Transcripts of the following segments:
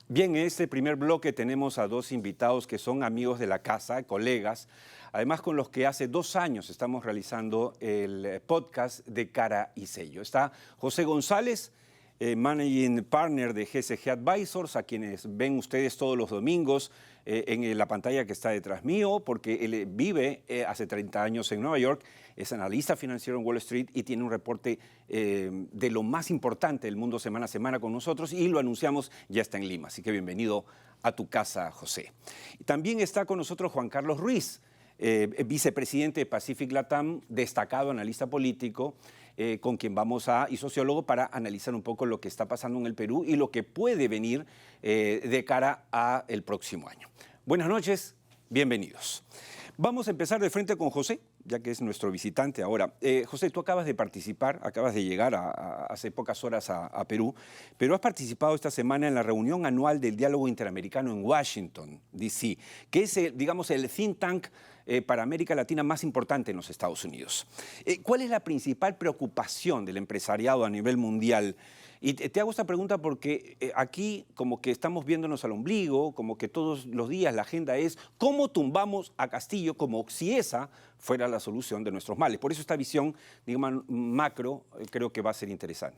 Bien, en este primer bloque tenemos a dos invitados que son amigos de la casa, colegas, además con los que hace 2 años estamos realizando el podcast de Cara y Sello. Está José González, Managing Partner de GSG Advisors, a quienes ven ustedes todos los domingos en la pantalla que está detrás mío, porque él vive hace 30 años en Nueva York, es analista financiero en Wall Street y tiene un reporte de lo más importante del mundo semana a semana con nosotros, y lo anunciamos, ya está en Lima. Así que bienvenido a tu casa, José. También está con nosotros Juan Carlos Ruiz, vicepresidente de Pacific Latam, destacado analista político, con quien y sociólogo, para analizar un poco lo que está pasando en el Perú y lo que puede venir de cara al próximo año. Buenas noches, bienvenidos. Vamos a empezar de frente con José, ya que es nuestro visitante ahora. José, tú acabas de participar, acabas de llegar hace pocas horas a Perú, pero has participado esta semana en la reunión anual del Diálogo Interamericano en Washington, D.C., que es, digamos, el think tank para América Latina más importante en los Estados Unidos. ¿Cuál es la principal preocupación del empresariado a nivel mundial? Y te hago esta pregunta porque aquí como que estamos viéndonos al ombligo, como que todos los días la agenda es cómo tumbamos a Castillo, como si esa fuera la solución de nuestros males. Por eso esta visión, digamos, macro, creo que va a ser interesante.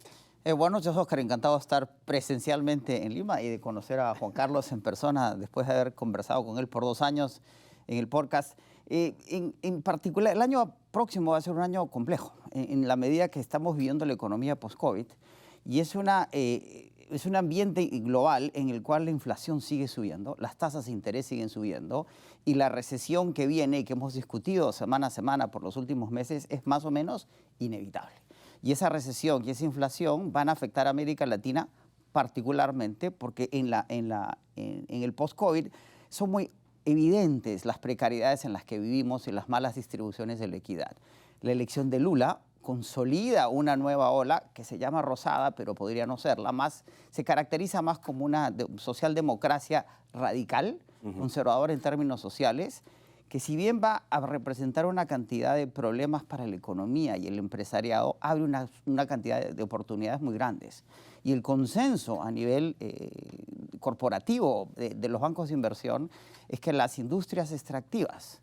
Buenos días, Oscar. Encantado de estar presencialmente en Lima y de conocer a Juan Carlos en persona después de haber conversado con él por 2 años en el podcast. En particular, el año próximo va a ser un año complejo, en la medida que estamos viviendo la economía post-COVID. Y es un ambiente global en el cual la inflación sigue subiendo, las tasas de interés siguen subiendo y la recesión que viene y que hemos discutido semana a semana por los últimos meses es más o menos inevitable. Y esa recesión y esa inflación van a afectar a América Latina particularmente porque en el post-COVID son muy evidentes las precariedades en las que vivimos y las malas distribuciones de la equidad. La elección de Lula consolida una nueva ola que se llama rosada, pero podría no serla, se caracteriza más como una socialdemocracia radical, conservadora en términos sociales, que si bien va a representar una cantidad de problemas para la economía y el empresariado, abre una cantidad de oportunidades muy grandes. Y el consenso a nivel corporativo de los bancos de inversión es que las industrias extractivas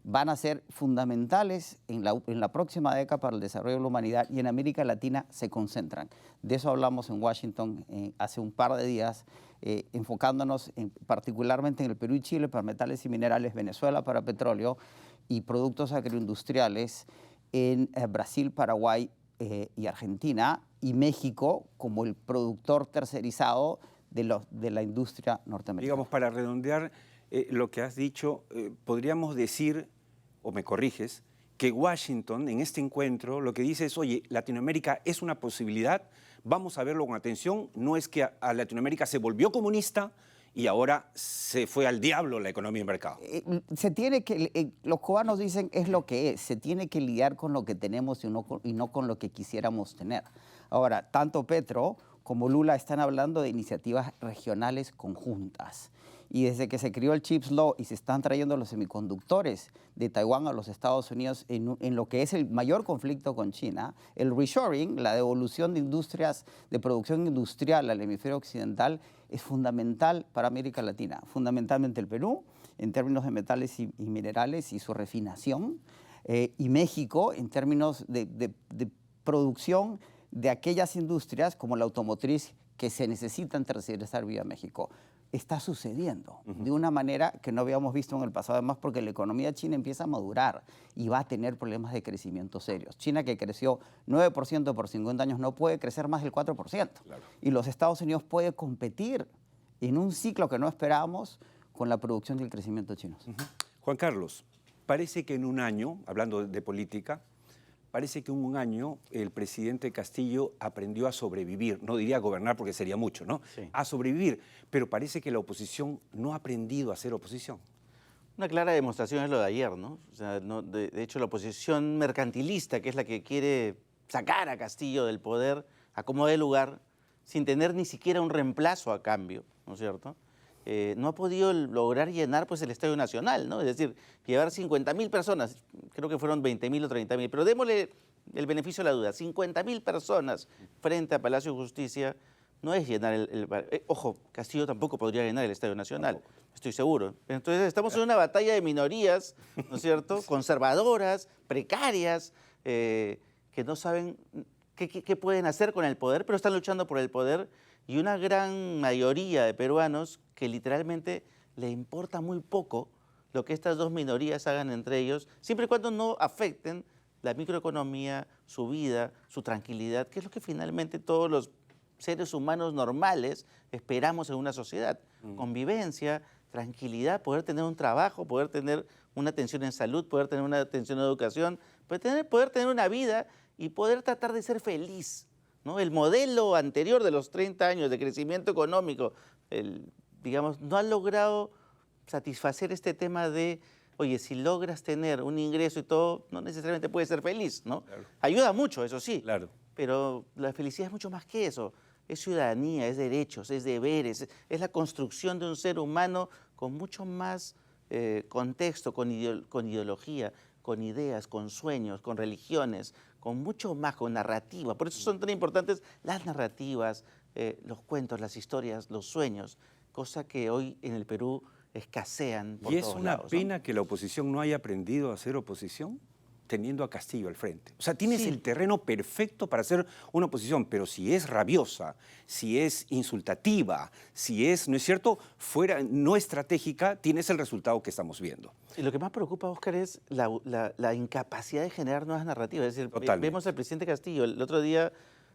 van a ser fundamentales en la próxima década para el desarrollo de la humanidad, y en América Latina se concentran. De eso hablamos en Washington hace un par de días, enfocándonos particularmente en el Perú y Chile para metales y minerales, Venezuela para petróleo y productos agroindustriales, en Brasil, Paraguay y Argentina, y México como el productor tercerizado de la industria norteamericana. Digamos, para redondear lo que has dicho, podríamos decir, o me corriges, que Washington en este encuentro lo que dice es, oye, Latinoamérica es una posibilidad, vamos a verlo con atención. No es que a Latinoamérica se volvió comunista y ahora se fue al diablo la economía de mercado. Los cubanos dicen es lo que es, se tiene que lidiar con lo que tenemos y no con lo que quisiéramos tener. Ahora, tanto Petro como Lula están hablando de iniciativas regionales conjuntas. Y desde que se creó el Chips Law y se están trayendo los semiconductores de Taiwán a los Estados Unidos en lo que es el mayor conflicto con China, el reshoring, la devolución de industrias, de producción industrial al hemisferio occidental, es fundamental para América Latina, fundamentalmente el Perú, en términos de metales y minerales y su refinación, y México en términos de producción de aquellas industrias como la automotriz que se necesitan tercerizar vía México. Está sucediendo de una manera que no habíamos visto en el pasado, además porque la economía china empieza a madurar y va a tener problemas de crecimiento serios. China, que creció 9% por 50 años, no puede crecer más del 4%. Claro. Y los Estados Unidos puede competir en un ciclo que no esperábamos con la producción y el crecimiento chinos. Juan Carlos, parece que en un año, hablando de política, parece que en un año el presidente Castillo aprendió a sobrevivir. No diría gobernar porque sería mucho, ¿no? Sí. A sobrevivir. Pero parece que la oposición no ha aprendido a ser oposición. Una clara demostración es lo de ayer, ¿no? O sea, de hecho, la oposición mercantilista, que es la que quiere sacar a Castillo del poder, a como dé lugar, sin tener ni siquiera un reemplazo a cambio, ¿no es cierto? No ha podido lograr llenar pues el Estadio Nacional, ¿no? Es decir, llevar 50.000 personas, creo que fueron 20.000 o 30.000, pero démosle el beneficio de la duda, 50.000 personas frente a Palacio de Justicia no es llenar ojo, Castillo tampoco podría llenar el Estadio Nacional, estoy seguro. Entonces estamos en una batalla de minorías, ¿no es cierto?, conservadoras, precarias, que no saben qué pueden hacer con el poder, pero están luchando por el poder, y una gran mayoría de peruanos que literalmente le importa muy poco lo que estas dos minorías hagan entre ellos, siempre y cuando no afecten la microeconomía, su vida, su tranquilidad, que es lo que finalmente todos los seres humanos normales esperamos en una sociedad. Convivencia, tranquilidad, poder tener un trabajo, poder tener una atención en salud, poder tener una atención en educación, poder tener una vida y poder tratar de ser feliz, ¿no? El modelo anterior de los 30 años de crecimiento económico, digamos, no ha logrado satisfacer este tema de, oye, si logras tener un ingreso y todo, no necesariamente puedes ser feliz, ¿no? Claro. Ayuda mucho, eso sí. Claro. Pero la felicidad es mucho más que eso. Es ciudadanía, es derechos, es deberes, es la construcción de un ser humano con mucho más contexto, con ideología, con ideas, con sueños, con religiones, con mucho más, con narrativa. Por eso son tan importantes las narrativas, los cuentos, las historias, los sueños, cosa que hoy en el Perú escasean por Y es todos una lados, ¿no? pena que la oposición no haya aprendido a hacer oposición teniendo a Castillo al frente. O sea, tienes Sí. el terreno perfecto para hacer una oposición, pero si es rabiosa, si es insultativa, si es, ¿no es cierto?, no estratégica, tienes el resultado que estamos viendo. Y lo que más preocupa, Óscar, es la incapacidad de generar nuevas narrativas. Es decir, Totalmente. vemos al presidente Castillo el otro día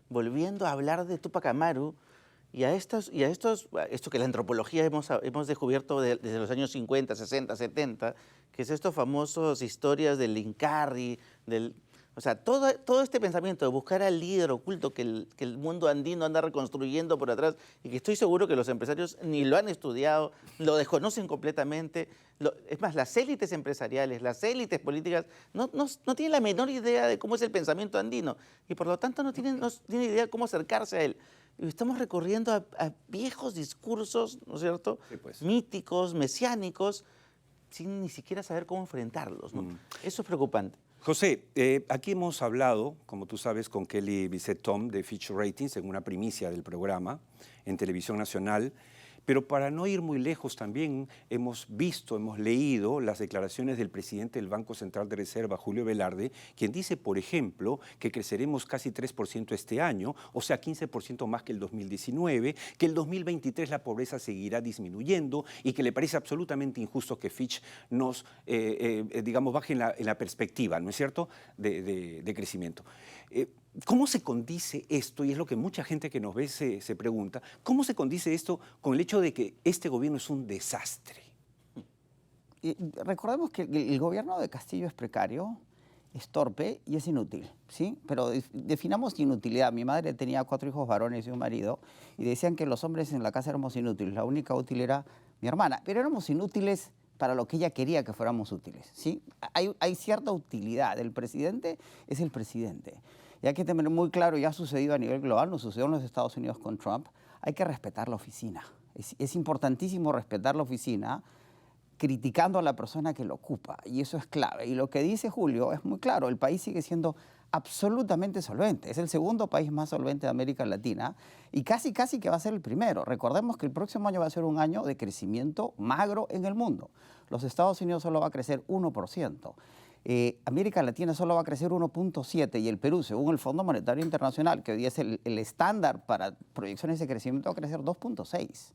volviendo a hablar de Túpac Amaru y esto que la antropología hemos descubierto desde los años 50, 60, 70, que es estos famosos historias del Incarri, o sea, todo este pensamiento de buscar al líder oculto que el mundo andino anda reconstruyendo por atrás, y que estoy seguro que los empresarios ni lo han estudiado, lo desconocen completamente. Es más, las élites empresariales, las élites políticas no tienen la menor idea de cómo es el pensamiento andino, y por lo tanto no tienen idea de cómo acercarse a él. Y estamos recurriendo a viejos discursos, ¿no es cierto?, Sí, pues. míticos, mesiánicos, sin ni siquiera saber cómo enfrentarlos, ¿no? Eso es preocupante. José, aquí hemos hablado, como tú sabes, con Kelly Bisset-Tom de Fitch Ratings en una primicia del programa en Televisión Nacional, pero para no ir muy lejos también hemos leído las declaraciones del presidente del Banco Central de Reserva, Julio Velarde, quien dice, por ejemplo, que creceremos casi 3% este año, o sea, 15% más que el 2019, que el 2023 la pobreza seguirá disminuyendo y que le parece absolutamente injusto que Fitch nos, digamos, baje en la perspectiva, ¿no es cierto?, de crecimiento. ¿Cómo se condice esto? Y es lo que mucha gente que nos ve se pregunta. ¿Cómo se condice esto con el hecho de que este gobierno es un desastre? Y recordemos que el gobierno de Castillo es precario, es torpe y es inútil, ¿sí? Pero definamos inutilidad. Mi madre tenía 4 hijos varones y un marido y decían que los hombres en la casa éramos inútiles. La única útil era mi hermana, pero éramos inútiles para lo que ella quería que fuéramos útiles, ¿sí? Hay cierta utilidad. El presidente es el presidente. Y hay que tener muy claro, ya ha sucedido a nivel global, no sucedió en los Estados Unidos con Trump, hay que respetar la oficina. Es importantísimo respetar la oficina, criticando a la persona que lo ocupa, y eso es clave. Y lo que dice Julio es muy claro, el país sigue siendo absolutamente solvente, es el segundo país más solvente de América Latina, y casi que va a ser el primero. Recordemos que el próximo año va a ser un año de crecimiento magro en el mundo. Los Estados Unidos solo va a crecer 1%. América Latina solo va a crecer 1.7% y el Perú, según el Fondo Monetario Internacional, que hoy es el estándar para proyecciones de crecimiento, va a crecer 2.6%.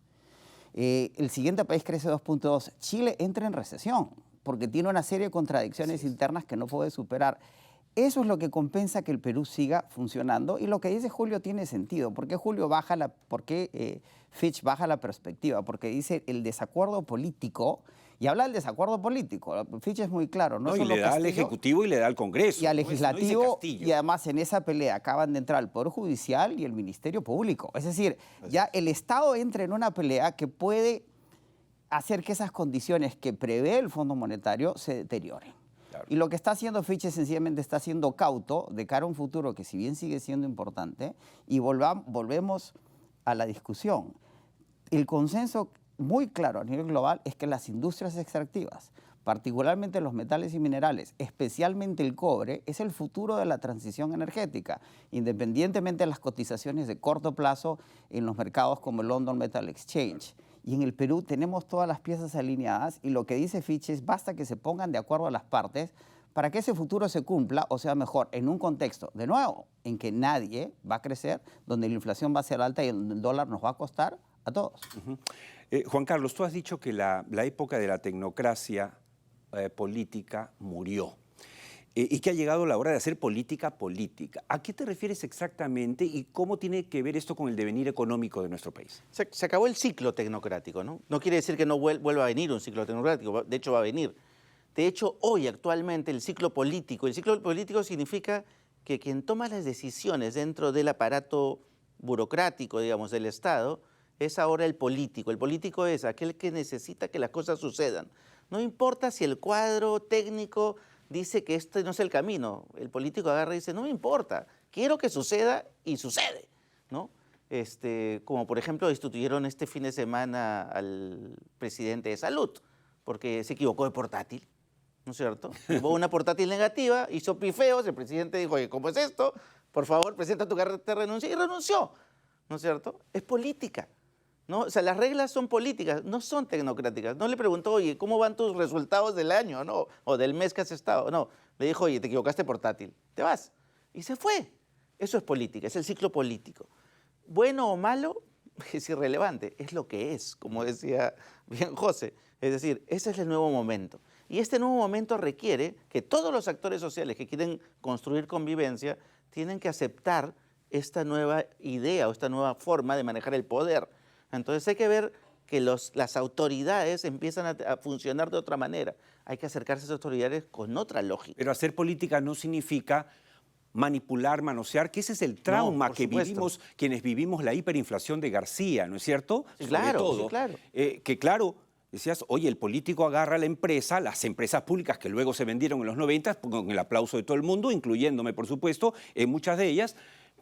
El siguiente país crece 2.2%. Chile entra en recesión porque tiene una serie de contradicciones internas que no puede superar. Eso es lo que compensa que el Perú siga funcionando, y lo que dice Julio tiene sentido. ¿Por qué Fitch baja la perspectiva? Porque dice el desacuerdo político, y habla del desacuerdo político. Fitch es muy claro. No, y solo le da al Castillo, Ejecutivo y le da al Congreso. y al No dice Legislativo, Castillo. y además en esa pelea acaban de entrar el Poder Judicial y el Ministerio Público. Es decir, ya el Estado entra en una pelea que puede hacer que esas condiciones que prevé el Fondo Monetario se deterioren. Claro. Y lo que está haciendo Fitch es sencillamente está siendo cauto de cara a un futuro que, si bien sigue siendo importante, y volvemos a la discusión. El consenso muy claro a nivel global es que las industrias extractivas, particularmente los metales y minerales, especialmente el cobre, es el futuro de la transición energética, independientemente de las cotizaciones de corto plazo en los mercados como el London Metal Exchange. Y en el Perú tenemos todas las piezas alineadas y lo que dice Fitch es basta que se pongan de acuerdo a las partes para que ese futuro se cumpla, o sea, mejor, en un contexto, de nuevo, en que nadie va a crecer, donde la inflación va a ser alta y el dólar nos va a costar a todos. Juan Carlos, tú has dicho que la época de la tecnocracia política murió y que ha llegado la hora de hacer política política. ¿A qué te refieres exactamente y cómo tiene que ver esto con el devenir económico de nuestro país? Se acabó el ciclo tecnocrático, ¿no? No quiere decir que no vuelva a venir un ciclo tecnocrático, de hecho va a venir. De hecho, hoy actualmente el ciclo político significa que quien toma las decisiones dentro del aparato burocrático, digamos, del Estado, es ahora el político. El político es aquel que necesita que las cosas sucedan. No importa si el cuadro técnico dice que este no es el camino. El político agarra y dice, no me importa, quiero que suceda y sucede, ¿no? Como por ejemplo destituyeron este fin de semana al presidente de Salud porque se equivocó de portátil, ¿no es cierto? Llevó una portátil negativa, hizo pifeos, el presidente dijo, oye, ¿cómo es esto? Por favor, presenta tu carta de renuncia y renunció, ¿no es cierto? Es política, ¿no? O sea, las reglas son políticas, no son tecnocráticas. No le preguntó, oye, ¿cómo van tus resultados del año, no? O del mes que has estado. No, le dijo, oye, te equivocaste portátil, te vas. Y se fue. Eso es política, es el ciclo político. Bueno o malo, es irrelevante, es lo que es, como decía bien José. Es decir, ese es el nuevo momento. Y este nuevo momento requiere que todos los actores sociales que quieren construir convivencia tienen que aceptar esta nueva idea o esta nueva forma de manejar el poder. Entonces hay que ver que las autoridades empiezan a funcionar de otra manera. Hay que acercarse a esas autoridades con otra lógica. Pero hacer política no significa manipular, manosear, que ese es el trauma que vivimos quienes vivimos la hiperinflación de García, ¿no es cierto? Sí, claro, todo, sí, claro. Que claro, decías, oye, el político agarra a la empresa, las empresas públicas que luego se vendieron en los 90, con el aplauso de todo el mundo, incluyéndome, por supuesto, en muchas de ellas,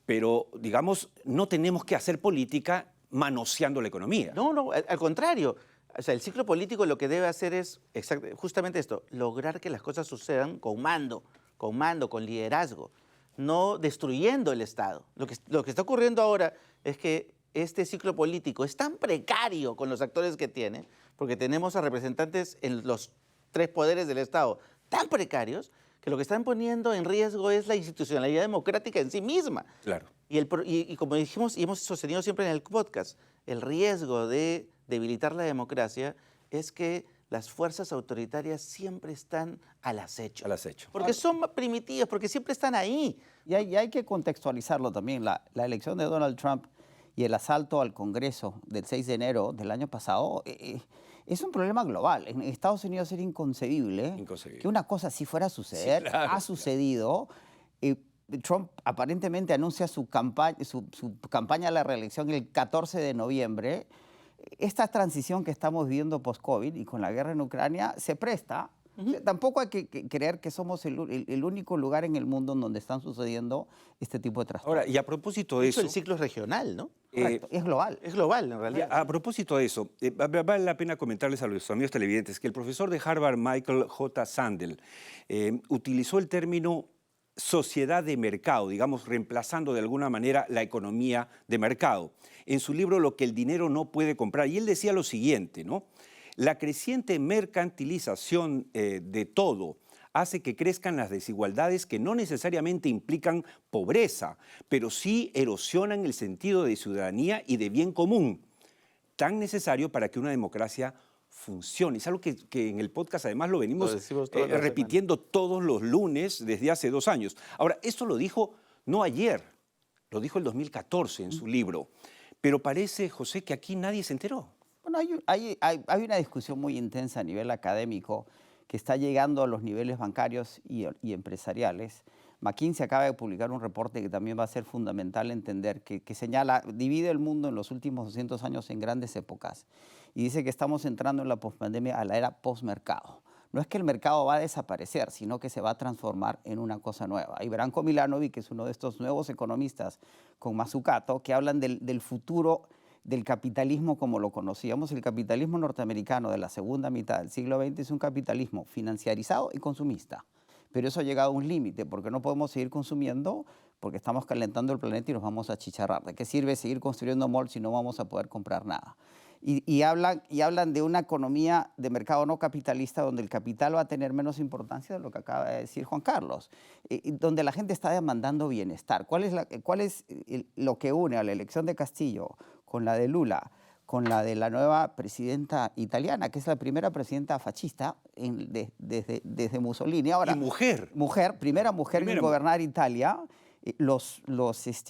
pero, digamos, no tenemos que hacer política manoseando la economía. No, al contrario. O sea, el ciclo político lo que debe hacer es justamente esto, lograr que las cosas sucedan con mando, con liderazgo, no destruyendo el Estado. Lo que está ocurriendo ahora es que este ciclo político es tan precario con los actores que tiene, porque tenemos a representantes en los tres poderes del Estado tan precarios, que lo que están poniendo en riesgo es la institucionalidad democrática en sí misma. Claro. Y como dijimos y hemos sostenido siempre en el podcast, el riesgo de debilitar la democracia es que las fuerzas autoritarias siempre están al acecho. Al acecho. Porque son primitivas, porque siempre están ahí. Y hay que contextualizarlo también. La elección de Donald Trump y el asalto al Congreso del 6 de enero del año pasado es un problema global. En Estados Unidos era inconcebible que una cosa así fuera a suceder. Sí, claro, ha sucedido. Trump aparentemente anuncia su campaña a la reelección el 14 de noviembre. Esta transición que estamos viviendo post-COVID y con la guerra en Ucrania se presta. Tampoco hay que creer que somos el único lugar en el mundo en donde están sucediendo este tipo de trastornos. Ahora, y a propósito de eso... el ciclo es regional, ¿no? Correcto, es global. Es global, en realidad. A propósito de eso, vale la pena comentarles a los amigos televidentes que el profesor de Harvard, Michael J. Sandel, utilizó el término sociedad de mercado, digamos, reemplazando de alguna manera la economía de mercado. En su libro Lo que el dinero no puede comprar. Y él decía lo siguiente, ¿no? La creciente mercantilización de todo hace que crezcan las desigualdades que no necesariamente implican pobreza, pero sí erosionan el sentido de ciudadanía y de bien común, tan necesario para que una democracia funcione. Es algo que en el podcast además lo venimos repitiendo todos los lunes desde hace 2 años. Ahora, esto lo dijo no ayer, lo dijo el 2014 en su libro, pero parece, José, que aquí nadie se enteró. Bueno, hay una discusión muy intensa a nivel académico que está llegando a los niveles bancarios y empresariales. McKinsey acaba de publicar un reporte que también va a ser fundamental entender, que señala, divide el mundo en los últimos 200 años en grandes épocas y dice que estamos entrando en la pospandemia a la era postmercado. No es que el mercado va a desaparecer, sino que se va a transformar en una cosa nueva. Y Branko Milanovic, que es uno de estos nuevos economistas con Mazzucato, que hablan del futuro del capitalismo como lo conocíamos. El capitalismo norteamericano de la segunda mitad del siglo XX es un capitalismo financiarizado y consumista. Pero eso ha llegado a un límite, porque no podemos seguir consumiendo porque estamos calentando el planeta y nos vamos a achicharrar. ¿De qué sirve seguir construyendo malls si no vamos a poder comprar nada? Y hablan de una economía de mercado no capitalista donde el capital va a tener menos importancia de lo que acaba de decir Juan Carlos, donde la gente está demandando bienestar. ¿Cuál es lo que une a la elección de Castillo con la de Lula, con la de la nueva presidenta italiana, que es la primera presidenta fascista desde Mussolini? Ahora, Y mujer. Primera mujer en gobernar Italia. Los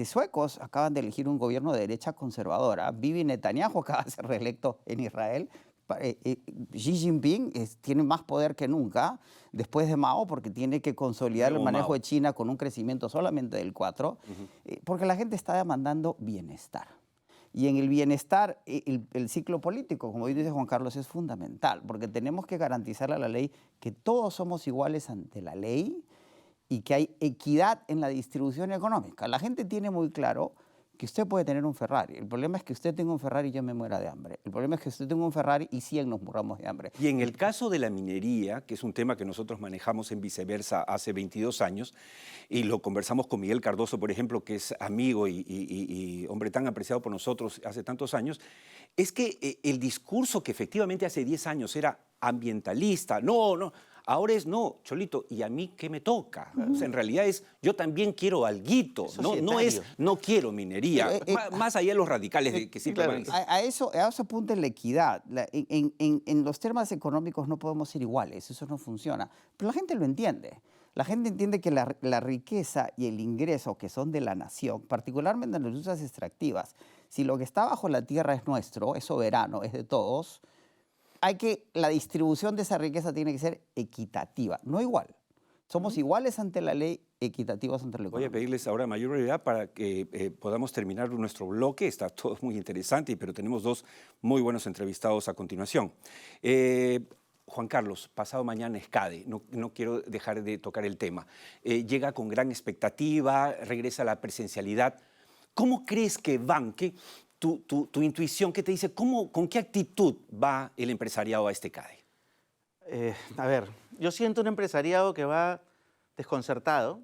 suecos acaban de elegir un gobierno de derecha conservadora. Bibi Netanyahu acaba de ser reelecto en Israel. Xi Jinping tiene más poder que nunca después de Mao porque tiene que consolidar el manejo de China con un crecimiento solamente del 4%, porque la gente está demandando bienestar. Y en el bienestar, el ciclo político, como dice Juan Carlos, es fundamental, porque tenemos que garantizarle a la ley que todos somos iguales ante la ley y que hay equidad en la distribución económica. La gente tiene muy claro que usted puede tener un Ferrari. El problema es que usted tenga un Ferrari y yo me muera de hambre. El problema es que usted tenga un Ferrari y 100 nos muramos de hambre. Y en el caso de la minería, que es un tema que nosotros manejamos en Viceversa hace 22 años, y lo conversamos con Miguel Cardoso, por ejemplo, que es amigo y hombre tan apreciado por nosotros hace tantos años, es que el discurso que efectivamente hace 10 años era ambientalista, no, ahora es no, Cholito, ¿y a mí qué me toca? O sea, en realidad es, yo también quiero alguito, no es, no quiero minería, más allá de los radicales de que siempre van a eso apunta la equidad. En los temas económicos no podemos ser iguales, eso no funciona. Pero la gente lo entiende. La gente entiende que la riqueza y el ingreso que son de la nación, particularmente en las industrias extractivas, si lo que está bajo la tierra es nuestro, es soberano, es de todos, la distribución de esa riqueza tiene que ser equitativa, no igual. Somos iguales ante la ley, equitativos ante la economía. Voy a pedirles ahora mayor brevedad para que podamos terminar nuestro bloque. Está todo muy interesante, pero tenemos dos muy buenos entrevistados a continuación. Juan Carlos, pasado mañana es CADE, no quiero dejar de tocar el tema. Llega con gran expectativa, regresa a la presencialidad. ¿Cómo crees que van? Tu intuición, ¿qué te dice? ¿Con qué actitud va el empresariado a este CADE? A ver, yo siento un empresariado que va desconcertado,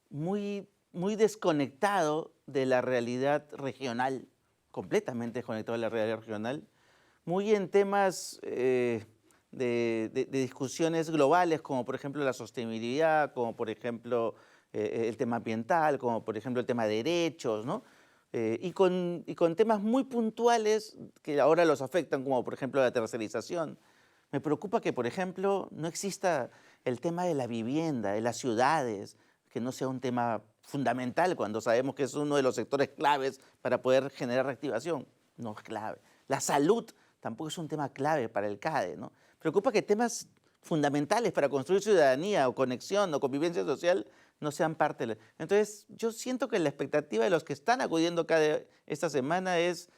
muy desconectado de la realidad regional, completamente desconectado de la realidad regional, muy en temas de discusiones globales, como por ejemplo la sostenibilidad, como por ejemplo el tema ambiental, como por ejemplo el tema de derechos, ¿no? Y con temas muy puntuales que ahora los afectan, como por ejemplo la tercerización. Me preocupa que, por ejemplo, no exista el tema de la vivienda, de las ciudades, que no sea un tema fundamental cuando sabemos que es uno de los sectores claves para poder generar reactivación. No es clave. La salud tampoco es un tema clave para el CADE, ¿no? Preocupa que temas fundamentales para construir ciudadanía o conexión o convivencia social no sean parte. Entonces, yo siento que la expectativa de los que están acudiendo CADE esta semana es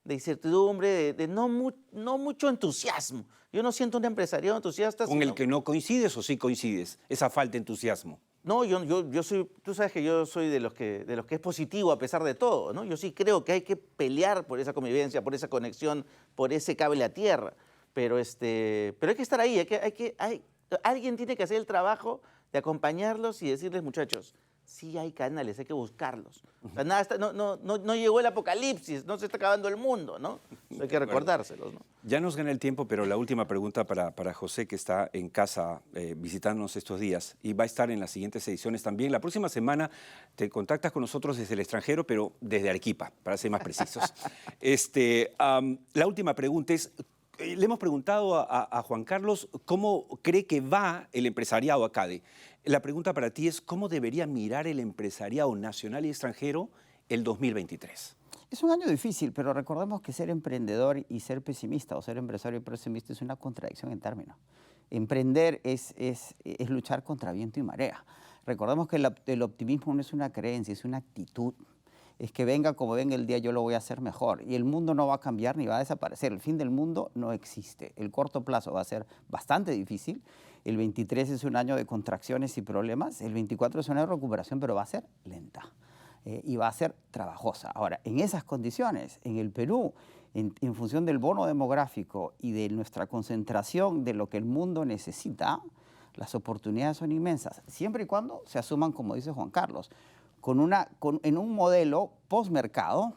de incertidumbre, de no mucho entusiasmo. Yo no siento un empresariado entusiasta. ¿Con el que no coincides o sí coincides? Esa falta de entusiasmo. No, yo soy, tú sabes que yo soy de los que es positivo a pesar de todo, ¿no? Yo sí creo que hay que pelear por esa convivencia, por esa conexión, por ese cable a tierra. Pero hay que estar ahí, alguien tiene que hacer el trabajo de acompañarlos y decirles, muchachos, sí hay canales, hay que buscarlos. O sea, no llegó el apocalipsis, no se está acabando el mundo, ¿no? Hay que recordárselos, ¿no? Ya nos gana el tiempo, pero la última pregunta para José, que está en casa visitándonos estos días y va a estar en las siguientes ediciones también. La próxima semana te contactas con nosotros desde el extranjero, pero desde Arequipa, para ser más precisos. La última pregunta es, le hemos preguntado a Juan Carlos cómo cree que va el empresariado a CADE. La pregunta para ti es, ¿cómo debería mirar el empresariado nacional y extranjero el 2023? Es un año difícil, pero recordemos que ser emprendedor y ser pesimista, o ser empresario y pesimista, es una contradicción en términos. Emprender es luchar contra viento y marea. Recordemos que el optimismo no es una creencia, es una actitud. Es que venga como venga el día, yo lo voy a hacer mejor. Y el mundo no va a cambiar ni va a desaparecer. El fin del mundo no existe. El corto plazo va a ser bastante difícil. El 23 es un año de contracciones y problemas. El 24 es un año de recuperación, pero va a ser lenta. y va a ser trabajosa. Ahora, en esas condiciones, en el Perú, en función del bono demográfico y de nuestra concentración de lo que el mundo necesita, las oportunidades son inmensas, siempre y cuando se asuman, como dice Juan Carlos, en un modelo postmercado,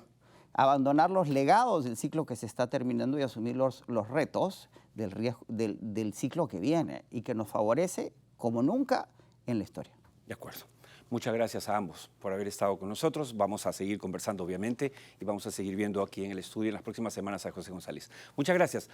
abandonar los legados del ciclo que se está terminando y asumir los retos del ciclo que viene y que nos favorece como nunca en la historia. De acuerdo. Muchas gracias a ambos por haber estado con nosotros. Vamos a seguir conversando, obviamente, y vamos a seguir viendo aquí en el estudio en las próximas semanas a José González. Muchas gracias.